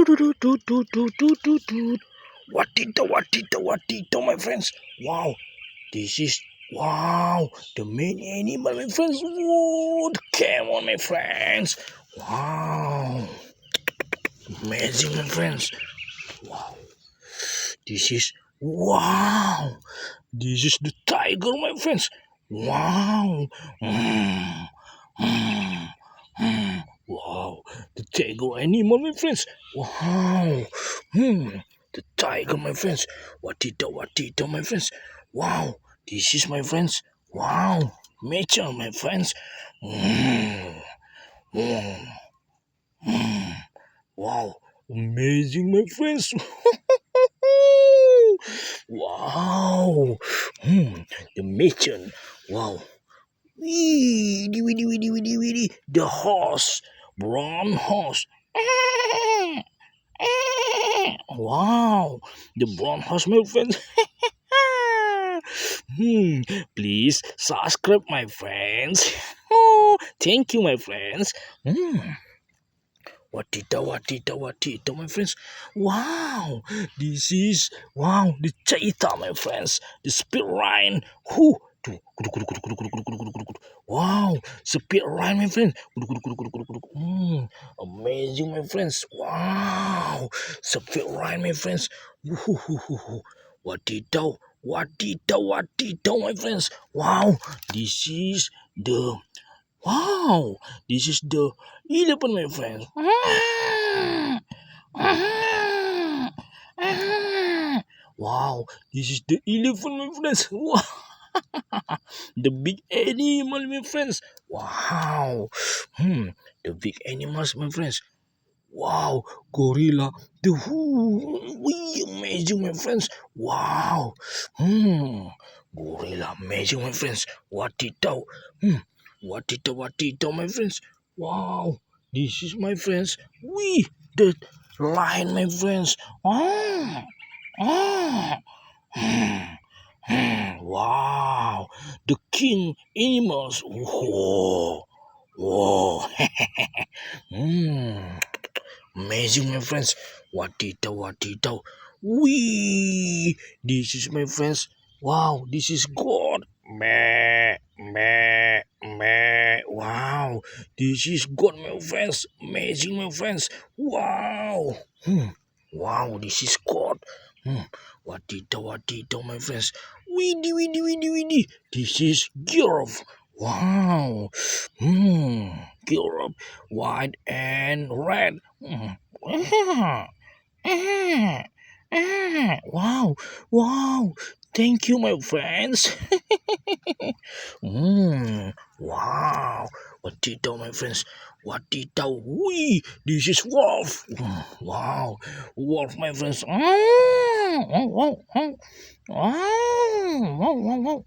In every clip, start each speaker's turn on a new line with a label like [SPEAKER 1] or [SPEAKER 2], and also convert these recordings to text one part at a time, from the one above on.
[SPEAKER 1] What it, my friends? Wow, this is wow the main animal, my friends. Whoa, the camel, my friends. Wow, amazing, my friends. Wow, this is wow. This is the tiger, my friends. Wow. Mm, mm, Wow, the tiger animal, my friends. Wow. The tiger, my friends. What it, my friends. Wow, this is my friends. Wow, nature, my friends. Mm, mm, mm. Wow, amazing, my friends. Wow, the mission. Wow, weedy, weedy, weedy, weedy, weedy. The horse, brown horse. Wow, the brown horse, my friends. Please subscribe, my friends. Oh, thank you, my friends. What it, my friends. Wow, this is wow the cheetah, my friends. The speed rhino. Who? Wow, speed rhino, my friends. Amazing, my friends. Wow, speed rhino, my friends. What it, my friends. Wow, this is the wow, this is the elephant, my friends. Wow, this is the elephant, my friends. Wow, the big animal, my friends. Wow, the big animals, my friends. Wow, gorilla, the amazing, my friends. Wow, gorilla, amazing, my friends. What it, my friends. Wow, this is my friends. The lion, my friends. Ah, wow, the king animals. Whoa, whoa. Amazing, my friends. What it, this is my friends. Wow, this is God. Meh, meh, meh. Wow, this is God, my friends. Amazing, my friends. Wow. Wow, this is God. What it, my friends. Weedy. This is giraffe. Wow. Giraffe. White and red. Wow. Wow. Thank you, my friends. Wow. What it, my friends. What it, this is wolf. Wow. Wolf, my friends.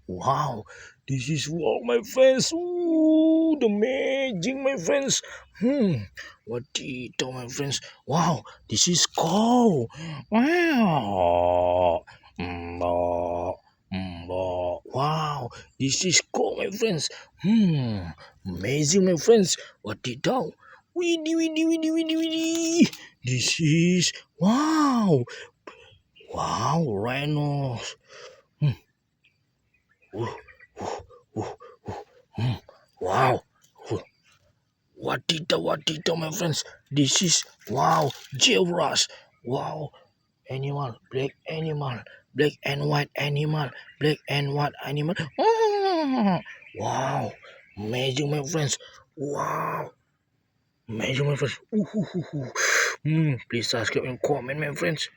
[SPEAKER 1] Wow. This is wolf, my friends. Ooh, the magic, my friends. What it, my friends. Wow. This is cow. Wow. Wow, this is cool, my friends. Amazing, my friends. What it do? Weedy. This is wow, wow, rhinos. Woo, woo, wow. What it do, my friends? This is wow, giraffes. Wow, animal, black and white animal, black and white animal. Wow, amazing, my friends. Wow, amazing, my friends. Please subscribe and comment, my friends.